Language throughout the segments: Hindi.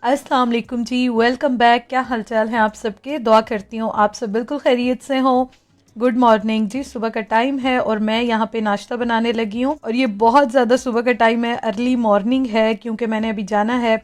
अस्सलाम वालेकुम जी, वेलकम बैक। क्या हालचाल है आप सबके? दुआ करती हूँ आप सब बिल्कुल खैरियत से हो। गुड मॉर्निंग जी, सुबह का टाइम है और मैं यहाँ पे नाश्ता बनाने लगी हूँ और ये बहुत ज़्यादा सुबह का टाइम है, अर्ली मॉर्निंग है क्योंकि मैंने अभी जाना है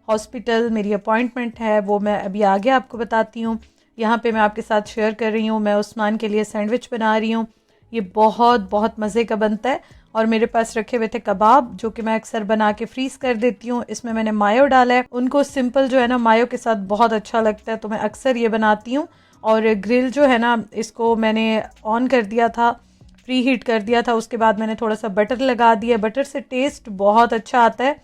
हॉस्पिटल, मेरी अपॉइंटमेंट है, वो मैं अभी आगे आपको बताती हूँ। यहाँ पे मैं आपके साथ शेयर कर रही हूँ, मैं उस्मान के लिए सैंडविच बना रही हूँ। ये बहुत बहुत मज़े का बनता है और मेरे पास रखे हुए थे कबाब जो कि मैं अक्सर बना के फ्रीज़ कर देती हूँ। इसमें मैंने मायो डाला है, उनको सिंपल जो है ना मायो के साथ बहुत अच्छा लगता है तो मैं अक्सर ये बनाती हूँ। और ग्रिल जो है ना इसको मैंने ऑन कर दिया था, प्री हीट कर दिया था, उसके बाद मैंने थोड़ा सा बटर लगा दिया। बटर से टेस्ट बहुत अच्छा आता है,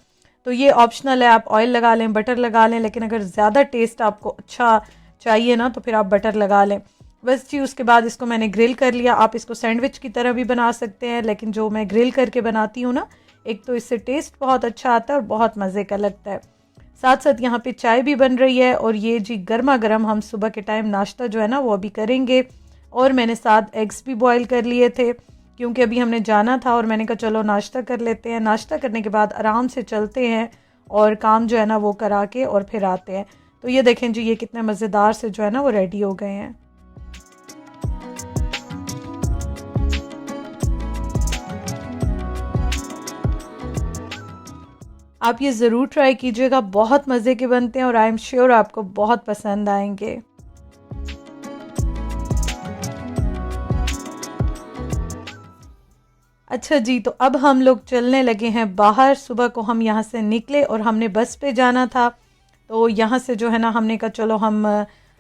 तो ये ऑप्शनल है, आप ऑयल लगा लें बटर लगा लें, लेकिन अगर ज़्यादा टेस्ट आपको अच्छा चाहिए ना तो फिर आप बटर लगा लें। बस जी, उसके बाद इसको मैंने ग्रिल कर लिया। आप इसको सैंडविच की तरह भी बना सकते हैं, लेकिन जो मैं ग्रिल करके बनाती हूँ ना, एक तो इससे टेस्ट बहुत अच्छा आता है और बहुत मज़े का लगता है। साथ साथ यहाँ पे चाय भी बन रही है और ये जी गर्मा गर्म हम सुबह के टाइम नाश्ता जो है ना वो अभी करेंगे। और मैंने साथ एग्स भी बॉईल कर लिए थे क्योंकि अभी हमने जाना था और मैंने कहा चलो नाश्ता कर लेते हैं। नाश्ता करने के बाद आराम से चलते हैं और काम जो है ना वो करा के और फिर आते हैं। तो ये देखें जी, ये कितने मज़ेदार से जो है ना वो रेडी हो गए हैं। आप ये ज़रूर ट्राई कीजिएगा, बहुत मज़े के बनते हैं और आई एम श्योर आपको बहुत पसंद आएंगे। अच्छा जी, तो अब हम लोग चलने लगे हैं बाहर। सुबह को हम यहाँ से निकले और हमने बस पे जाना था, तो यहाँ से जो है ना हमने कहा चलो हम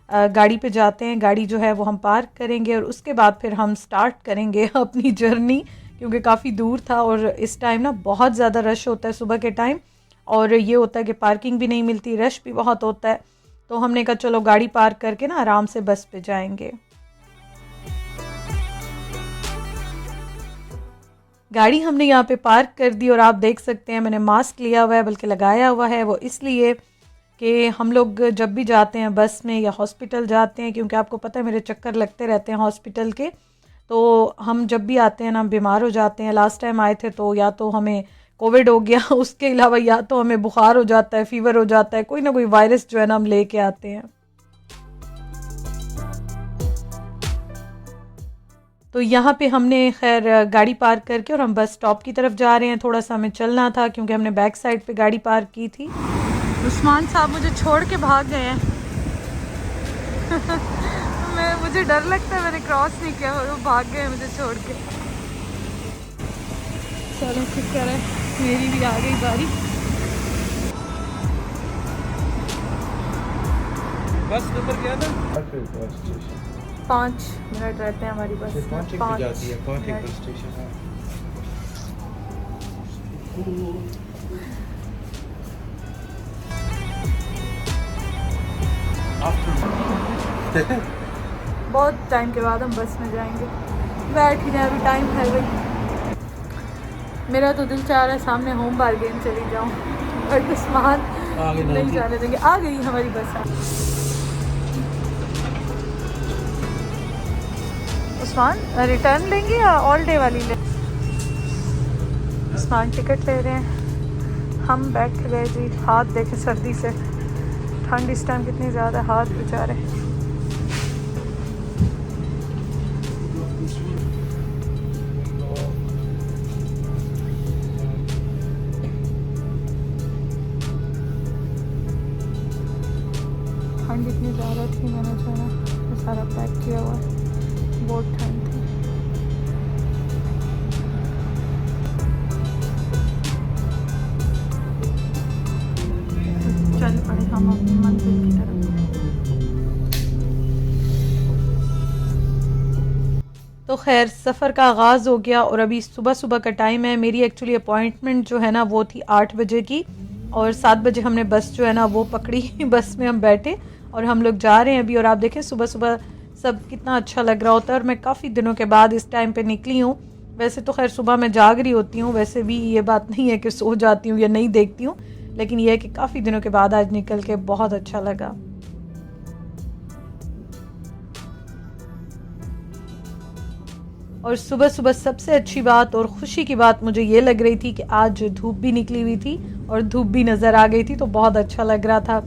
गाड़ी पे जाते हैं। गाड़ी जो है वो हम पार्क करेंगे और उसके बाद फिर हम स्टार्ट करेंगे अपनी जर्नी, क्योंकि काफ़ी दूर था और इस टाइम ना बहुत ज़्यादा रश होता है सुबह के टाइम, और ये होता है कि पार्किंग भी नहीं मिलती, रश भी बहुत होता है। तो हमने कहा चलो गाड़ी पार्क करके ना आराम से बस पे जाएंगे। गाड़ी हमने यहाँ पे पार्क कर दी और आप देख सकते हैं मैंने मास्क लिया हुआ है, बल्कि लगाया हुआ है, वो इसलिए कि हम लोग जब भी जाते हैं बस में या हॉस्पिटल जाते हैं, क्योंकि आपको पता है मेरे चक्कर लगते रहते हैं हॉस्पिटल के, तो हम जब भी आते हैं ना हम बीमार हो जाते हैं। लास्ट टाइम आए थे तो या तो हमें कोविड हो गया उसके अलावा या तो हमें बुखार हो जाता है, फीवर हो जाता है, कोई ना कोई वायरस जो है ना हम लेके आते हैं। तो यहाँ पे हमने खैर गाड़ी पार्क करके और हम बस स्टॉप की तरफ जा रहे हैं। थोड़ा सा हमें चलना था क्योंकि हमने बैक साइड पे गाड़ी पार्क की थी। उस्मान साहब मुझे छोड़ के भाग गए हैं मुझे डर लगता है, मैंने क्रॉस नहीं किया और वो भाग गए मुझे छोड़ के। चलो शुक्र है मेरी भी आ गई बारी। बस नंबर क्या था? 5 मिनट रहते हैं हमारी बस, 5 जाती है, 5 मिनट। बस स्टेशन है। बहुत टाइम के बाद हम बस में जाएंगे। बैठ ही जाए, अभी टाइम है भाई। मेरा तो दिल चाह रहा है सामने होम बारगेन चली जाऊँ, बट उस्मान आगे नहीं जाने देंगे। आ गई हमारी बस। उस्मान रिटर्न लेंगे या ऑल डे वाली ले? उस्मान टिकट ले रहे हैं, हम बैठ गए जी। हाथ देखे सर्दी से, ठंड इस टाइम कितनी ज़्यादा, हाथ बेचारे। ठंड इतनी ज़्यादा थी, मैंने जो है ना ये सारा पैक किया हुआ है, बहुत ठंड थी। चल पड़े हम अपनी मंजिल की तरफ। तो खैर सफ़र का आगाज़ हो गया और अभी सुबह सुबह का टाइम है। मेरी एक्चुअली अपॉइंटमेंट जो है ना वो थी 8 बजे की और 7 बजे हमने बस जो है ना वो पकड़ी बस में हम बैठे और हम लोग जा रहे हैं अभी। और आप देखें सुबह सुबह सब कितना अच्छा लग रहा होता है और मैं काफ़ी दिनों के बाद इस टाइम पे निकली हूँ। वैसे तो खैर सुबह मैं जाग रही होती हूँ, वैसे भी ये बात नहीं है कि सो जाती हूँ या नहीं देखती हूँ, लेकिन यह है कि काफ़ी दिनों के बाद आज निकल के बहुत अच्छा लगा। और सुबह सुबह सबसे अच्छी बात और ख़ुशी की बात मुझे ये लग रही थी कि आज धूप भी निकली हुई थी और धूप भी नज़र आ गई थी, तो बहुत अच्छा लग रहा था।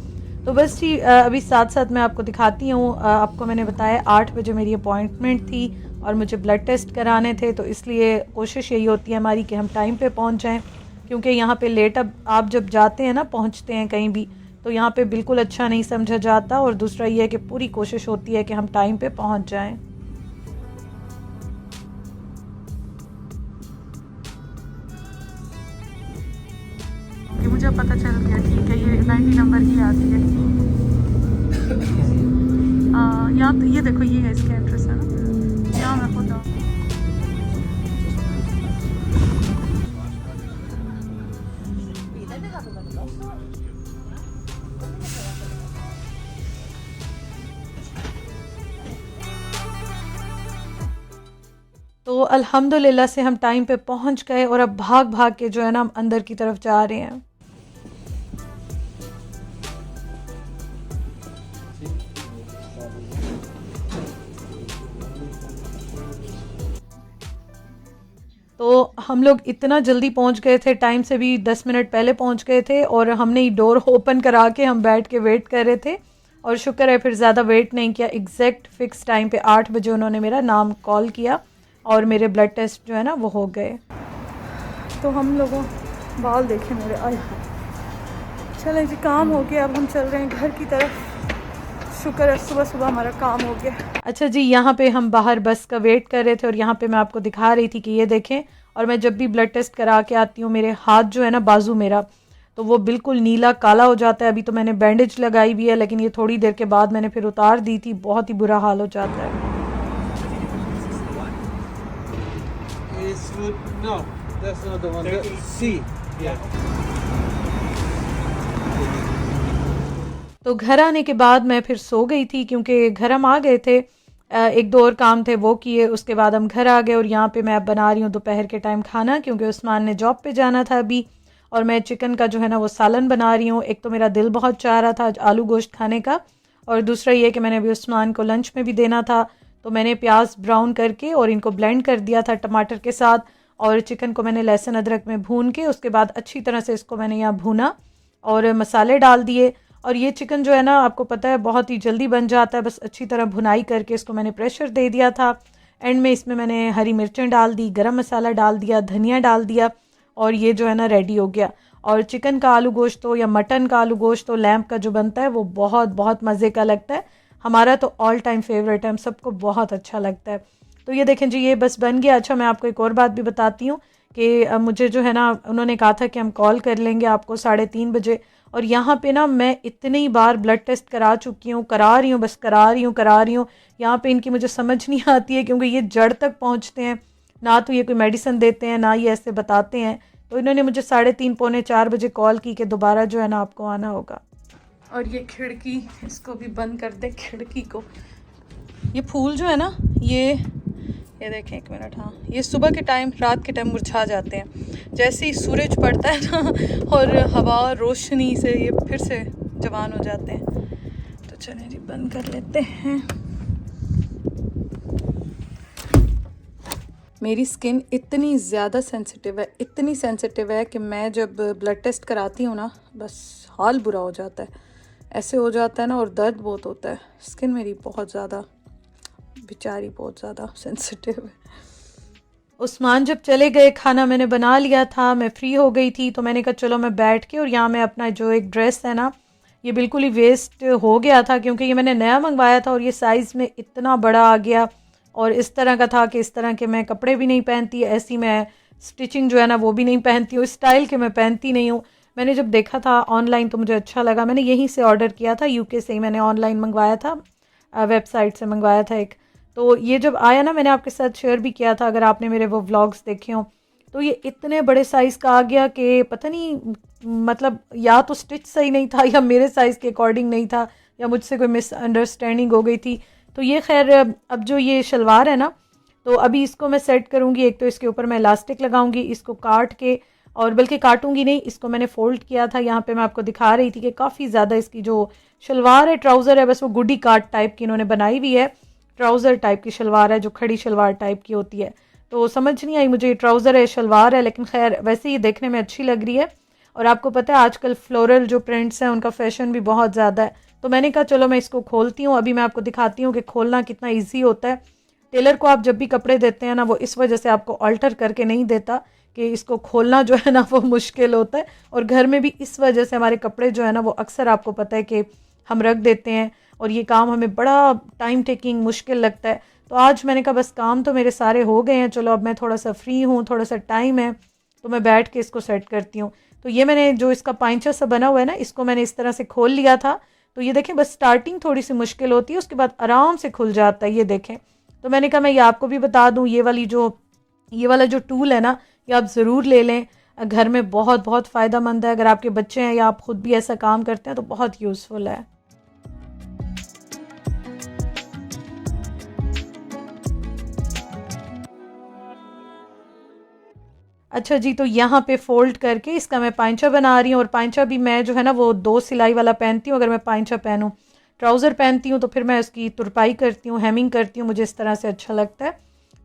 तो बस जी अभी साथ साथ मैं आपको दिखाती हूँ। आपको मैंने बताया 8 बजे मेरी अपॉइंटमेंट थी और मुझे ब्लड टेस्ट कराने थे, तो इसलिए कोशिश यही होती है हमारी कि हम टाइम पे पहुँच जाएँ, क्योंकि यहाँ पे लेट अब आप जब जाते हैं ना, पहुँचते हैं कहीं भी, तो यहाँ पे बिल्कुल अच्छा नहीं समझा जाता। और दूसरा ये है कि पूरी कोशिश होती है कि हम टाइम पे पहुँच जाएँ। मुझे पता चल गया, ठीक है, ये 90 नंबर की आती है। यहाँ तो ये देखो, ये है इसका एड्रेस है ना, यहाँ मैं खुद आऊँ। तो अल्हम्दुलिल्लाह से हम टाइम पे पहुंच गए और अब भाग भाग के जो है ना हम अंदर की तरफ जा रहे हैं। तो हम लोग इतना जल्दी पहुंच गए थे, टाइम से भी 10 मिनट पहले पहुंच गए थे और हमने डोर ओपन करा के हम बैठ के वेट कर रहे थे। और शुक्र है फिर ज़्यादा वेट नहीं किया, एग्जैक्ट फिक्स टाइम पे 8 बजे उन्होंने मेरा नाम कॉल किया और मेरे ब्लड टेस्ट जो है ना वो हो गए। तो हम लोगों बाल देखे मेरे, आए चलें जी, काम हो गया, अब हम चल रहे हैं घर की तरफ। शुक्र है सुबह सुबह हमारा काम हो गया। अच्छा जी, यहाँ पे हम बाहर बस का वेट कर रहे थे और यहाँ पे मैं आपको दिखा रही थी कि ये देखें, और मैं जब भी ब्लड टेस्ट करा के आती हूँ मेरे हाथ जो है ना, बाजू मेरा, तो वो बिल्कुल नीला काला हो जाता है। अभी तो मैंने बैंडेज लगाई भी है, लेकिन ये थोड़ी देर के बाद मैंने फिर उतार दी थी, बहुत ही बुरा हाल हो जाता है। No, that's not the one. C. Yeah. तो घर आने के बाद मैं फिर सो गई थी, क्योंकि घर हम आ गए थे, एक दो और काम थे वो किए, उसके बाद हम घर आ गए। और यहाँ पे मैं अब बना रही हूँ दोपहर के टाइम खाना, क्योंकि उस्मान ने जॉब पे जाना था अभी, और मैं चिकन का जो है ना वो सालन बना रही हूँ। एक तो मेरा दिल बहुत चाह रहा था आज आलू गोश्त खाने का, और दूसरा ये कि मैंने अभी उस्मान को लंच में भी देना था, तो मैंने प्याज ब्राउन करके और इनको ब्लेंड कर दिया था टमाटर के साथ, और चिकन को मैंने लहसुन अदरक में भून के उसके बाद अच्छी तरह से इसको मैंने यहाँ भूना और मसाले डाल दिए। और ये चिकन जो है ना, आपको पता है बहुत ही जल्दी बन जाता है, बस अच्छी तरह भुनाई करके इसको मैंने प्रेशर दे दिया था। एंड में इसमें मैंने हरी मिर्चें डाल दी, गरम मसाला डाल दिया, धनिया डाल दिया, और ये जो है ना रेडी हो गया। और चिकन का आलू गोश्त हो या मटन का आलू गोश्त हो, लैम्प का जो बनता है वो बहुत बहुत मज़े का लगता है। हमारा तो ऑल टाइम फेवरेट है, हम सबको बहुत अच्छा लगता है। तो ये देखें जी, ये बस बन गया। अच्छा, मैं आपको एक और बात भी बताती हूँ कि मुझे जो है ना, उन्होंने कहा था कि हम कॉल कर लेंगे आपको 3:30 बजे, और यहाँ पे ना मैं इतनी बार ब्लड टेस्ट करा चुकी हूँ, करा रही हूँ, बस करा रही हूँ। यहाँ पे इनकी मुझे समझ नहीं आती है, क्योंकि ये जड़ तक पहुँचते हैं ना, तो ये कोई मेडिसिन देते हैं ना ये ऐसे बताते हैं। तो इन्होंने मुझे 3:30 पौने 4 बजे कॉल की कि दोबारा जो है ना आपको आना होगा। और ये खिड़की, इसको भी बंद कर दे खिड़की को। ये फूल जो है ना, ये देखें, एक मिनट, हाँ, ये सुबह के टाइम, रात के टाइम मुरझा जाते हैं। जैसे ही सूरज पड़ता है ना और हवा रोशनी से ये फिर से जवान हो जाते हैं। तो चलें जी, बंद कर लेते हैं। मेरी स्किन इतनी ज़्यादा सेंसिटिव है, इतनी सेंसिटिव है कि मैं जब ब्लड टेस्ट कराती हूँ ना, बस हाल बुरा हो जाता है, ऐसे हो जाता है ना, और दर्द बहुत होता है। स्किन मेरी बहुत ज़्यादा, बेचारी बहुत ज़्यादा सेंसिटिव है। उस्मान जब चले गए, खाना मैंने बना लिया था, मैं फ्री हो गई थी, तो मैंने कहा चलो मैं बैठ के, और यहाँ मैं अपना जो एक ड्रेस है ना, ये बिल्कुल ही वेस्ट हो गया था, क्योंकि ये मैंने नया मंगवाया था और ये साइज़ में इतना बड़ा आ गया, और इस तरह का था कि इस तरह के मैं कपड़े भी नहीं पहनती, ऐसी मैं स्टिचिंग जो है ना वो भी नहीं पहनती हूँ, स्टाइल के मैं पहनती नहीं हूँ। मैंने जब देखा था ऑनलाइन तो मुझे अच्छा लगा, मैंने यहीं से ऑर्डर किया था, यूके से ही मैंने ऑनलाइन मंगवाया था, वेबसाइट से मंगवाया था एक। तो ये जब आया ना, मैंने आपके साथ शेयर भी किया था, अगर आपने मेरे वो व्लॉग्स देखे हों, तो ये इतने बड़े साइज़ का आ गया कि पता नहीं, मतलब या तो स्टिच सही नहीं था, या मेरे साइज़ के अकॉर्डिंग नहीं था, या मुझसे कोई मिसअंडरस्टैंडिंग हो गई थी। तो ये खैर, अब जो ये शलवार है ना, तो अभी इसको मैं सेट करूँगी। एक तो इसके ऊपर मैं इलास्टिक लगाऊंगी, इसको काट के, और बल्कि काटूंगी नहीं, इसको मैंने फ़ोल्ड किया था। यहाँ पे मैं आपको दिखा रही थी कि काफ़ी ज़्यादा इसकी जो शलवार है, ट्राउज़र है, बस वो गुडी काट टाइप की इन्होंने बनाई हुई है, ट्राउज़र टाइप की शलवार है, जो खड़ी शलवार टाइप की होती है। तो समझ नहीं आई मुझे ये ट्राउज़र है शलवार है, लेकिन खैर वैसे ही देखने में अच्छी लग रही है। और आपको पता है आजकल फ्लोरल जो प्रिंट्स हैं उनका फैशन भी बहुत ज़्यादा है, तो मैंने कहा चलो मैं इसको खोलती हूँ। अभी मैं आपको दिखाती हूँ कि खोलना कितना ईजी होता है। टेलर को आप जब भी कपड़े देते हैं ना, वो इस वजह से आपको अल्टर करके नहीं देता कि इसको खोलना जो है ना वो मुश्किल होता है। और घर में भी इस वजह से हमारे कपड़े जो है ना वो अक्सर आपको पता है कि हम रख देते हैं, और ये काम हमें बड़ा टाइम टेकिंग मुश्किल लगता है। तो आज मैंने कहा बस काम तो मेरे सारे हो गए हैं, चलो अब मैं थोड़ा सा फ्री हूँ, थोड़ा सा टाइम है, तो मैं बैठ के इसको सेट करती हूँ। तो ये मैंने जो इसका पाइंचा सा बना हुआ है ना, इसको मैंने इस तरह से खोल लिया था। तो ये देखें, बस स्टार्टिंग थोड़ी सी मुश्किल होती है, उसके बाद आराम से खुल जाता है, ये देखें। तो मैंने कहा मैं ये आपको भी बता दूं, ये वाला जो टूल है ना, ये आप ज़रूर ले लें। घर में बहुत बहुत फ़ायदा मंद है। अगर आपके बच्चे हैं या आप ख़ुद भी ऐसा काम करते हैं तो बहुत यूज़फुल है। अच्छा जी, तो यहाँ पे फ़ोल्ड करके इसका मैं पाइंचा बना रही हूँ। और पाइंचा भी मैं जो है ना वो 2 सिलाई वाला पहनती हूँ। अगर मैं पाइंचा पहनूँ, ट्राउज़र पहनती हूँ तो फिर मैं उसकी तुरपाई करती हूँ, हेमिंग करती हूँ, मुझे इस तरह से अच्छा लगता है।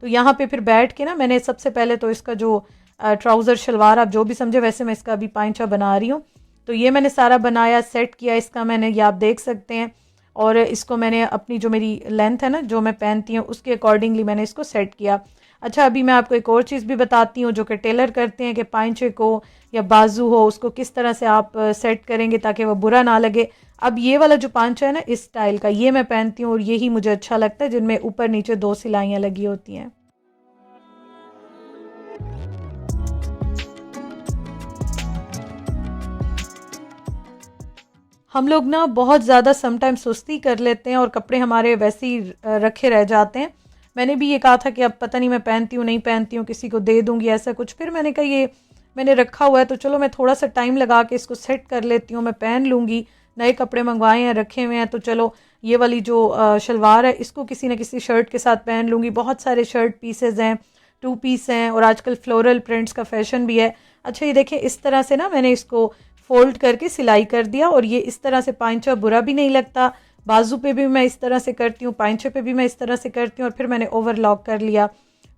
तो यहाँ पे फिर बैठ के ना मैंने सबसे पहले तो इसका जो ट्राउज़र शलवार आप जो भी समझे, वैसे मैं इसका अभी पाइंचा बना रही हूँ। तो ये मैंने सारा बनाया, सेट किया इसका मैंने, ये आप देख सकते हैं। और इसको मैंने अपनी जो मेरी लेंथ है ना जो मैं पहनती हूँ उसके अकॉर्डिंगली मैंने इसको सेट किया। अच्छा, अभी मैं आपको एक और चीज़ भी बताती हूँ जो कि टेलर करते हैं कि पाइंचे को या बाजू हो उसको किस तरह से आप सेट करेंगे ताकि वो बुरा ना लगे। अब ये वाला जो पांचा है ना इस स्टाइल का, ये मैं पहनती हूँ और यही मुझे अच्छा लगता है, जिनमें ऊपर नीचे 2 सिलाइयाँ लगी होती हैं। हम लोग ना बहुत ज़्यादा समटाइम सुस्ती कर लेते हैं और कपड़े हमारे वैसे ही रखे रह जाते हैं। मैंने भी ये कहा था कि अब पता नहीं मैं पहनती हूँ नहीं पहनती हूँ, किसी को दे दूँगी ऐसा कुछ। फिर मैंने कहा ये मैंने रखा हुआ है तो चलो मैं थोड़ा सा टाइम लगा के इसको सेट कर लेती हूँ, मैं पहन लूँगी। नए कपड़े मंगवाए हैं, रखे हुए हैं, तो चलो ये वाली जो शलवार है इसको किसी न किसी शर्ट के साथ पहन लूँगी। बहुत सारे शर्ट पीसेज हैं, 2 पीस हैं, और आजकल फ्लोरल प्रिंट्स का फैशन भी है। अच्छा, ये देखें इस तरह से ना मैंने इसको फोल्ड करके सिलाई कर दिया, और ये इस तरह से पाइंचा बुरा भी नहीं लगता। बाजू पे भी मैं इस तरह से करती हूँ, पाइंचे पे भी मैं इस तरह से करती हूँ, और फिर मैंने ओवरलॉक कर लिया।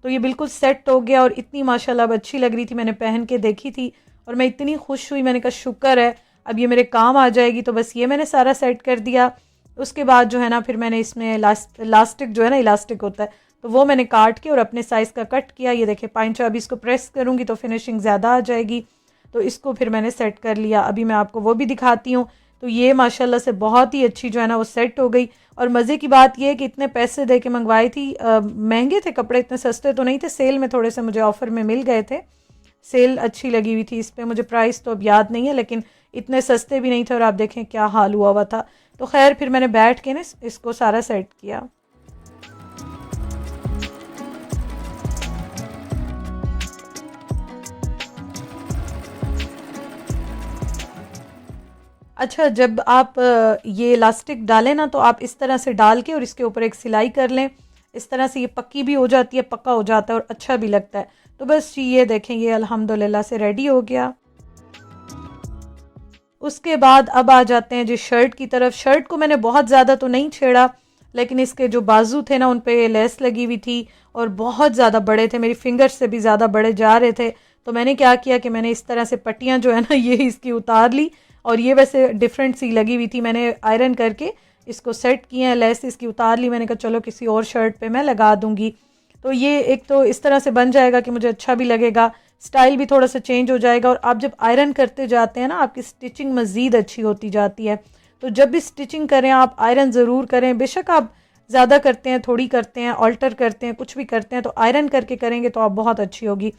तो ये बिल्कुल सेट हो गया और इतनी माशाल्लाह अब अच्छी लग रही थी। मैंने पहन के देखी थी और मैं इतनी खुश हुई, मैंने कहा शुक्र है अब ये मेरे काम आ जाएगी। तो बस ये मैंने सारा सेट कर दिया। उसके बाद जो है ना फिर मैंने इसमें इलास्टिक जो है ना, इलास्टिक होता है, तो वो मैंने काट के और अपने साइज़ का कट किया। ये देखिए पाइंचा, अभी इसको प्रेस करूँगी तो फिनिशिंग ज़्यादा आ जाएगी। तो इसको फिर मैंने सेट कर लिया, अभी मैं आपको वो भी दिखाती हूँ। तो ये माशाल्लाह से बहुत ही अच्छी जो है ना वो सेट हो गई। और मज़े की बात ये है कि इतने पैसे दे के मंगवाई थी, महंगे थे कपड़े, इतने सस्ते तो नहीं थे, सेल में थोड़े से मुझे ऑफ़र में मिल गए थे, सेल अच्छी लगी हुई थी इस पर। मुझे प्राइस तो अब याद नहीं है, लेकिन इतने सस्ते भी नहीं थे, और आप देखें क्या हाल हुआ था। तो खैर फिर मैंने बैठ के ना इसको सारा सेट किया। अच्छा, जब आप ये इलास्टिक डालें ना तो आप इस तरह से डाल के और इसके ऊपर एक सिलाई कर लें। इस तरह से ये पक्की भी हो जाती है, पक्का हो जाता है और अच्छा भी लगता है। तो बस ये देखें, ये अल्हम्दुलिल्लाह से रेडी हो गया। उसके बाद अब आ जाते हैं जी शर्ट की तरफ। शर्ट को मैंने बहुत ज़्यादा तो नहीं छेड़ा, लेकिन इसके जो बाजू थे ना उन पे लेस लगी हुई थी और बहुत ज़्यादा बड़े थे, मेरी फिंगर से भी ज़्यादा बड़े जा रहे थे। तो मैंने क्या किया कि मैंने इस तरह से पट्टियाँ जो है ना ये इसकी उतार ली, और ये वैसे डिफरेंट सी लगी हुई थी, मैंने आयरन करके इसको सेट किए हैं, लेस इसकी उतार ली। मैंने कहा चलो किसी और शर्ट पे मैं लगा दूंगी। तो ये एक तो इस तरह से बन जाएगा कि मुझे अच्छा भी लगेगा, स्टाइल भी थोड़ा सा चेंज हो जाएगा। और आप जब आयरन करते जाते हैं ना, आपकी स्टिचिंग मज़ीद अच्छी होती जाती है। तो जब भी स्टिचिंग करें आप आयरन ज़रूर करें, बेशक आप ज़्यादा करते हैं, थोड़ी करते हैं, ऑल्टर करते हैं, कुछ भी करते हैं, तो आयरन करके करेंगे तो आप बहुत अच्छी होगी।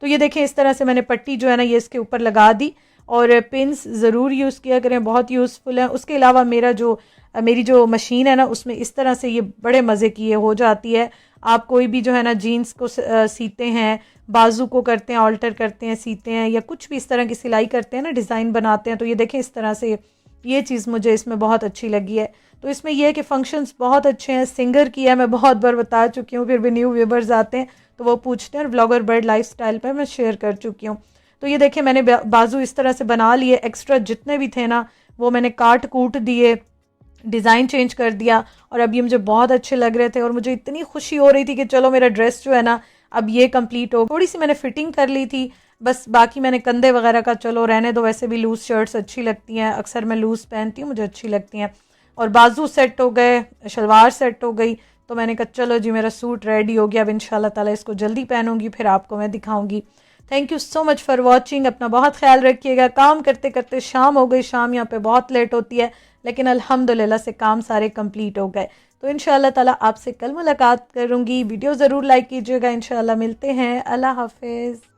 तो ये देखें इस तरह से मैंने पट्टी जो है ना ये इसके ऊपर लगा दी। और पिंस ज़रूर यूज़ किया करें, बहुत यूज़फुल है। उसके अलावा मेरी जो मशीन है ना उसमें इस तरह से ये बड़े मज़े की ये हो जाती है। आप कोई भी जो है ना जीन्स को सीते हैं, बाजू को करते हैं, ऑल्टर करते हैं, सीते हैं, या कुछ भी इस तरह की सिलाई करते हैं ना, डिज़ाइन बनाते हैं, तो ये देखें इस तरह से ये चीज़ मुझे इसमें बहुत अच्छी लगी है। तो इसमें यह है कि फंक्शंस बहुत अच्छे हैं। सिंगर की है, मैं बहुत बार बता चुकी हूँ, फिर भी न्यू व्यूवर्स आते हैं तो वो पूछते हैं, और ब्लॉगर बर्ड लाइफस्टाइल पर मैं शेयर कर चुकी हूँ। तो ये देखें मैंने बाजू इस तरह से बना लिए, एक्स्ट्रा जितने भी थे ना वो मैंने काट कूट दिए, डिज़ाइन चेंज कर दिया, और अब ये मुझे बहुत अच्छे लग रहे थे। और मुझे इतनी खुशी हो रही थी कि चलो मेरा ड्रेस जो है ना अब ये कंप्लीट हो, थोड़ी सी मैंने फिटिंग कर ली थी बस, बाकी मैंने कंधे वगैरह का चलो रहने दो, वैसे भी लूज़ शर्ट्स अच्छी लगती हैं, अक्सर मैं लूज़ पहनती हूँ, मुझे अच्छी लगती हैं। और बाजू सेट हो गए, शलवार सेट हो गई, तो मैंने कहा चलो जी मेरा सूट रेडी हो गया। अब इंशाल्लाह ताला इसको जल्दी पहनूंगी, फिर आपको मैं दिखाऊंगी। Thank you so much for watching. अपना बहुत ख्याल रखिएगा। काम करते करते शाम हो गई, शाम यहाँ पे बहुत लेट होती है, लेकिन अल्हम्दुलिल्लाह से काम सारे कंप्लीट हो गए। तो इंशाल्लाह ताला आपसे कल मुलाकात करूंगी। वीडियो ज़रूर लाइक कीजिएगा। इंशाल्लाह मिलते हैं। अल्लाह हाफिज़।